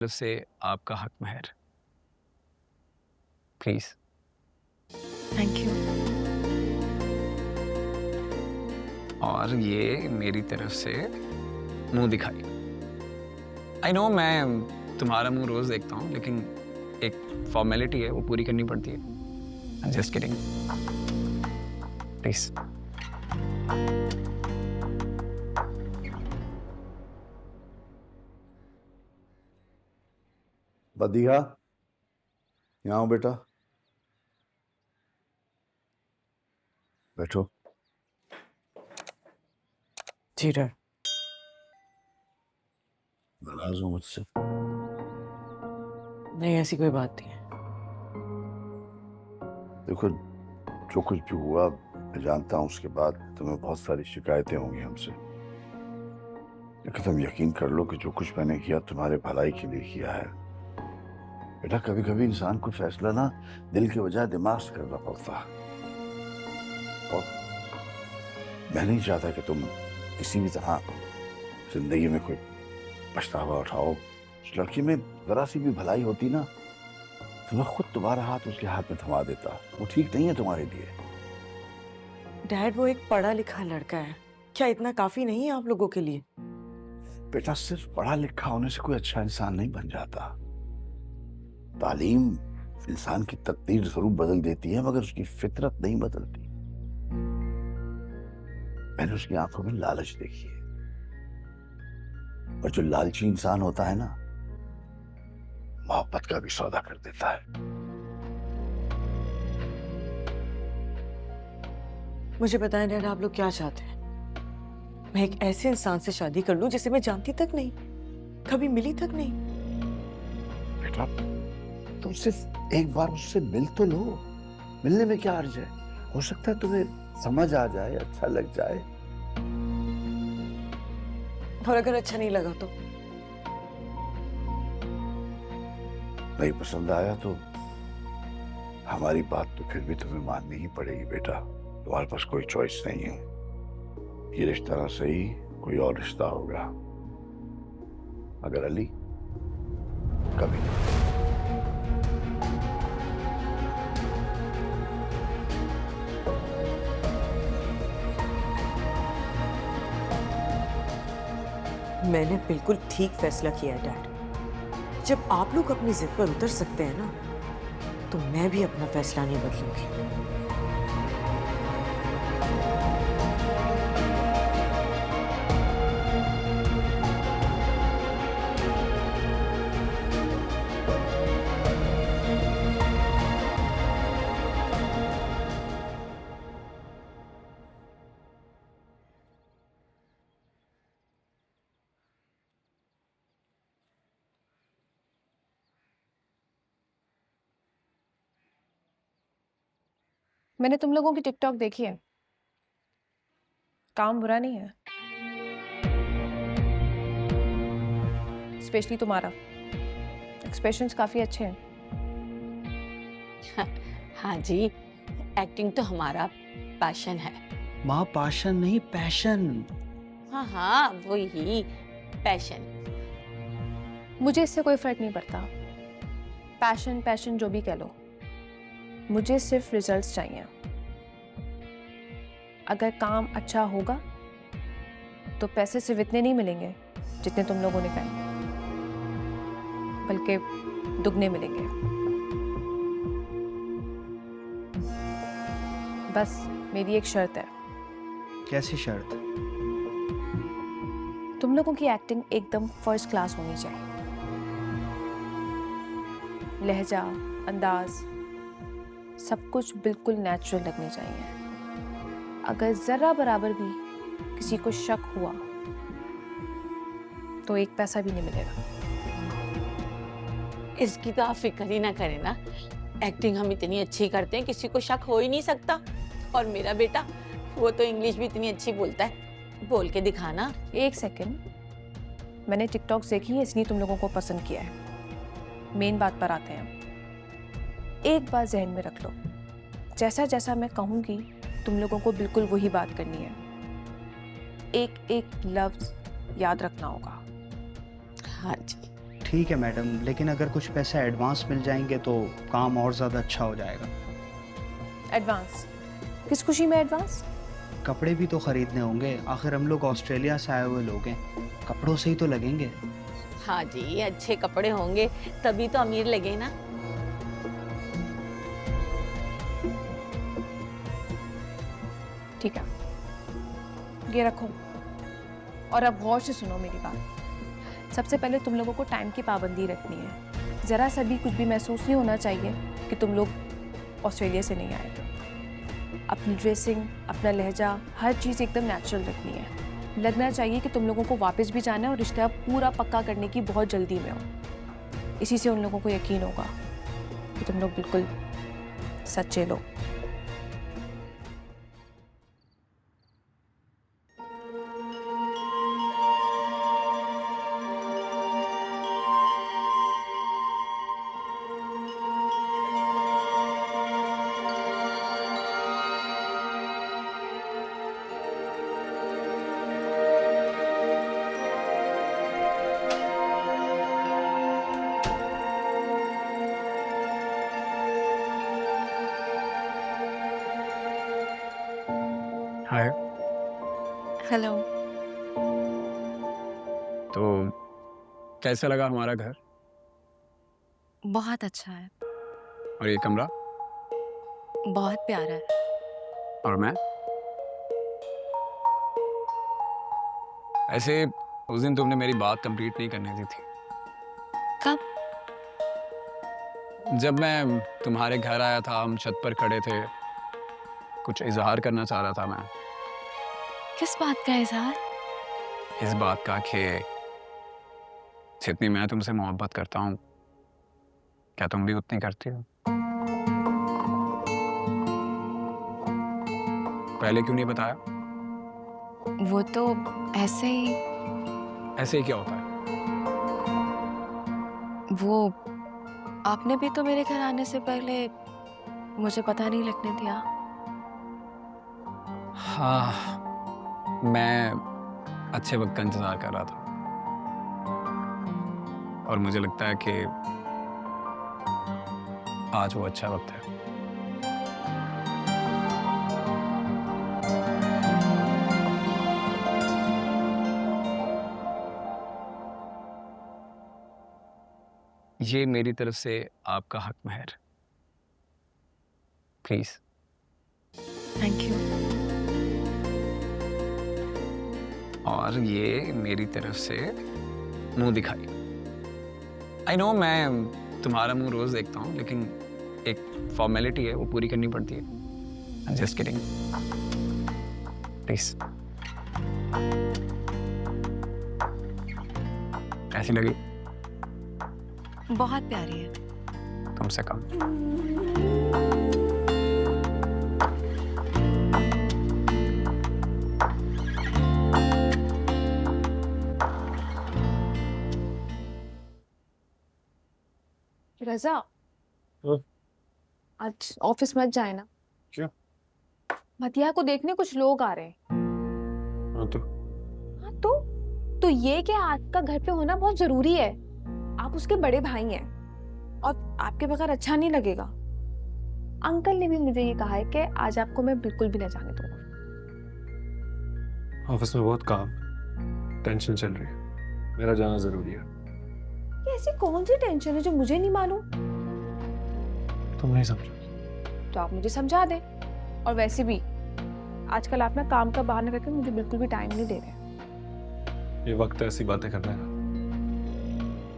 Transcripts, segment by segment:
से आपका हक महर, प्लीज। Thank you. और ये मेरी तरफ से मुंह दिखाई। आई नो मैं तुम्हारा मुंह रोज देखता हूँ, लेकिन एक फॉर्मेलिटी है, वो पूरी करनी पड़ती है। Just kidding, please. बदिया, यहाँ आओ बेटा, बैठो। जी डैड। नाराज हो मुझसे? नहीं, ऐसी कोई बात नहीं है। देखो, जो कुछ भी हुआ मैं जानता हूँ, उसके बाद तुम्हें बहुत सारी शिकायतें होंगी हमसे, लेकिन तुम यकीन कर लो कि जो कुछ मैंने किया तुम्हारे भलाई के लिए किया है। बेटा, कभी कभी इंसान को फैसला ना दिल के बजाय दिमाग से करना पड़ता है, और मैं नहीं चाहता कि तुम किसी भी तरह जिंदगी में कोई पछतावा उठाओ। उस लड़की में जरा सी भी भलाई होती ना, तो मैं खुद तुम्हारा हाथ उसके हाथ में थमा देता। वो ठीक नहीं है तुम्हारे लिए। डैड, वो एक पढ़ा लिखा लड़का है, क्या इतना काफी नहीं है आप लोगों के लिए? बेटा, सिर्फ पढ़ा लिखा होने से कोई अच्छा इंसान नहीं बन जाता। तालीम इंसान की तकदीर जरूर बदल देती है, मगर उसकी फितरत नहीं बदलती। मैंने उसकी आंखों में लालच देखी है, और जो लालची इंसान होता है ना, मोहब्बत का भी सौदा कर देता है। मुझे बताएं डैड, आप लोग क्या चाहते हैं? मैं एक ऐसे इंसान से शादी कर लूं जिसे मैं जानती तक नहीं, कभी मिली तक नहीं? बेटा, तुम सिर्फ एक बार उससे मिल तो लो। मिलने में क्या अर्ज है? हो सकता है तुम्हें समझ आ जाए, अच्छा लग जाए। और अगर अच्छा नहीं लगा तो? नहीं पसंद आया तो हमारी बात तो फिर भी तुम्हें माननी ही पड़ेगी बेटा। तुम्हारे पास कोई चॉइस नहीं है। ये रिश्ता ना सही, कोई और रिश्ता होगा। मगर अली, कभी नहीं। मैंने बिल्कुल ठीक फैसला किया है डैड। जब आप लोग अपनी जिद पर उतर सकते हैं ना, तो मैं भी अपना फैसला नहीं बदलूंगी। मैंने तुम लोगों की टिकटॉक देखी है। काम बुरा नहीं है, स्पेशली तुम्हारा। एक्सप्रेशंस काफी अच्छे हैं। हाँ जी, एक्टिंग तो हमारा पैशन है। माँ, पैशन नहीं, पैशन। हाँ हाँ, वही पैशन। मुझे इससे कोई फर्क नहीं पड़ता, पैशन पैशन जो भी कह लो, मुझे सिर्फ रिजल्ट्स चाहिए। अगर काम अच्छा होगा तो पैसे सिर्फ इतने नहीं मिलेंगे जितने तुम लोगों ने कहे, बल्कि दुगने मिलेंगे। बस मेरी एक शर्त है। कैसी शर्त? तुम लोगों की एक्टिंग एकदम फर्स्ट क्लास होनी चाहिए। लहजा, अंदाज, सब कुछ बिल्कुल नेचुरल लगने चाहिए। अगर जरा बराबर भी किसी को शक हुआ तो एक पैसा भी नहीं मिलेगा। इसकी तो आप फिक्र ही ना करें ना। एक्टिंग हम इतनी अच्छी करते हैं, किसी को शक हो ही नहीं सकता। और मेरा बेटा, वो तो इंग्लिश भी इतनी अच्छी बोलता है। बोल के दिखाना। एक सेकंड, मैंने टिकटॉक देखी है, इसलिए तुम लोगों को पसंद किया है। मेन बात पर आते हैं। एक बात जहन में रख लो, जैसा जैसा मैं कहूँगी तुम लोगों को बिल्कुल वही बात करनी है। एक एक लफ्ज याद रखना होगा। हाँ जी। ठीक है मैडम, लेकिन अगर कुछ पैसे एडवांस मिल जाएंगे तो काम और ज़्यादा अच्छा हो जाएगा। एडवांस? किस खुशी में एडवांस? कपड़े भी तो खरीदने होंगे, आखिर हम लोग ऑस्ट्रेलिया से आए हुए लोग हैं, कपड़ों से ही तो लगेंगे। हाँ जी, अच्छे कपड़े होंगे तभी तो अमीर लगे ना। ठीक है, ये रखो। और अब गौर से सुनो मेरी बात। सबसे पहले तुम लोगों को टाइम की पाबंदी रखनी है। ज़रा सा भी कुछ भी महसूस नहीं होना चाहिए कि तुम लोग ऑस्ट्रेलिया से नहीं आए थे। अपनी ड्रेसिंग, अपना लहजा, हर चीज़ एकदम नेचुरल रखनी है। लगना चाहिए कि तुम लोगों को वापस भी जाना है और रिश्ता पूरा पक्का करने की बहुत जल्दी में हो। इसी से उन लोगों को यकीन होगा कि तुम लोग बिल्कुल सच्चे लोग। हाय। हेलो। तो कैसा लगा हमारा घर बहुत अच्छा है, और ये कमरा बहुत प्यारा है। और मैं? ऐसे उस दिन तुमने मेरी बात कंप्लीट नहीं करने दी थी। कब? जब मैं तुम्हारे घर आया था, हम छत पर खड़े थे, कुछ इजहार करना चाह रहा था मैं। किस बात का इजहार? इस बात का कि जितनी मैं तुमसे मोहब्बत करता हूँ, क्या तुम भी उतनी करती हो? पहले क्यों नहीं बताया? वो तो ऐसे ही। ऐसे ही क्या होता है? वो आपने भी तो मेरे घर आने से पहले मुझे पता नहीं लगने दिया। हाँ, मैं अच्छे वक्त का इंतजार कर रहा था और मुझे लगता है कि आज वो अच्छा वक्त है। ये मेरी तरफ से आपका हक महर। प्लीज। Thank you. और ये मेरी तरफ से मुंह दिखाई। आई नो मैं तुम्हारा मुंह रोज देखता हूँ, लेकिन एक फॉर्मेलिटी है, वो पूरी करनी पड़ती है। Just kidding. प्लीज। कैसी लगी? बहुत प्यारी है। तुमसे कम। रजा, आज ऑफिस मत जाए ना। क्यों? मतिया को देखने कुछ लोग आ रहे हैं। हाँ तो ये कि आपका घर पे होना बहुत जरूरी है। आप उसके बड़े भाई हैं और आपके बगैर अच्छा नहीं लगेगा। अंकल ने भी मुझे ये कहा है कि आज आपको मैं बिल्कुल भी न जाने दूंगा। ऑफिस में बहुत काम, टेंशन चल रही है, मेरा जाना जरूरी है। ये ऐसी कौन सी टेंशन है जो मुझे नहीं मालूम? तुम नहीं समझो। तो आप मुझे समझा दें। और वैसे भी आजकल आप ना काम का बहाना करके मुझे बिल्कुल भी टाइम नहीं दे रहे। ये वक्त है ऐसी बातें करने का।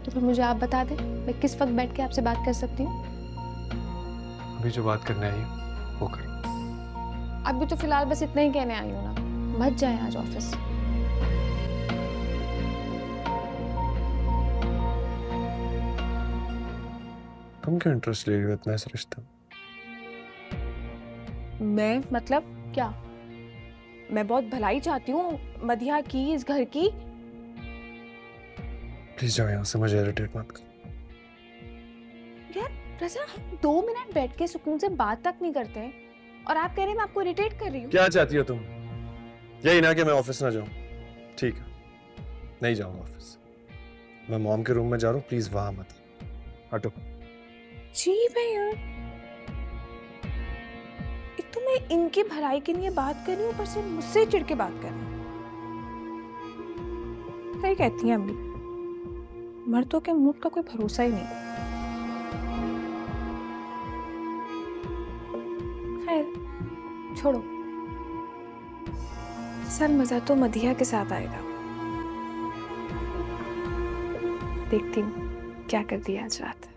तो फिर मुझे आप बता दें, मैं किस वक्त बैठ के आपसे बात कर सकती हूँ? अभी जो बात करने आई है वो करो। अभी तो फिलहाल बस इतना ही कहने आई हूँ ना, मत जाए आज ऑफिस। तुम क्यों इंटरेस्ट ले रही हो इतना इस रिश्ते में? मैं मतलब क्या? मैं बहुत भलाई चाहती हूँ मधिया की, इस घर की। प्लीज जाओ यहाँ से, मुझे इरिटेट मत करो। यार रजा, हम 2 मिनट बैठ के सुकून से बात तक नहीं करते हैं और आप कह रहे हैं मैं आपको इरिटेट कर रही हूँ। क्या चाहती हो तुम? यही ना कि मैं ऑफिस ना जाऊँ? ठीक है, नहीं जाऊँगा ऑफिस। मैं मॉम के रूम में जा रहा हूँ, प्लीज वहां मत हटो। जी भैया, एक तो मैं इनकी भलाई के लिए बात कर रही हूँ, ऊपर से मुझसे चिढ़ के बात कर रही हूँ। सही कहती हैं अम्मी, मर्दों के मूड का कोई भरोसा ही नहीं। खैर छोड़ो, असल मजा तो मदिया के साथ आएगा। देखती हूँ क्या करती है आज रात।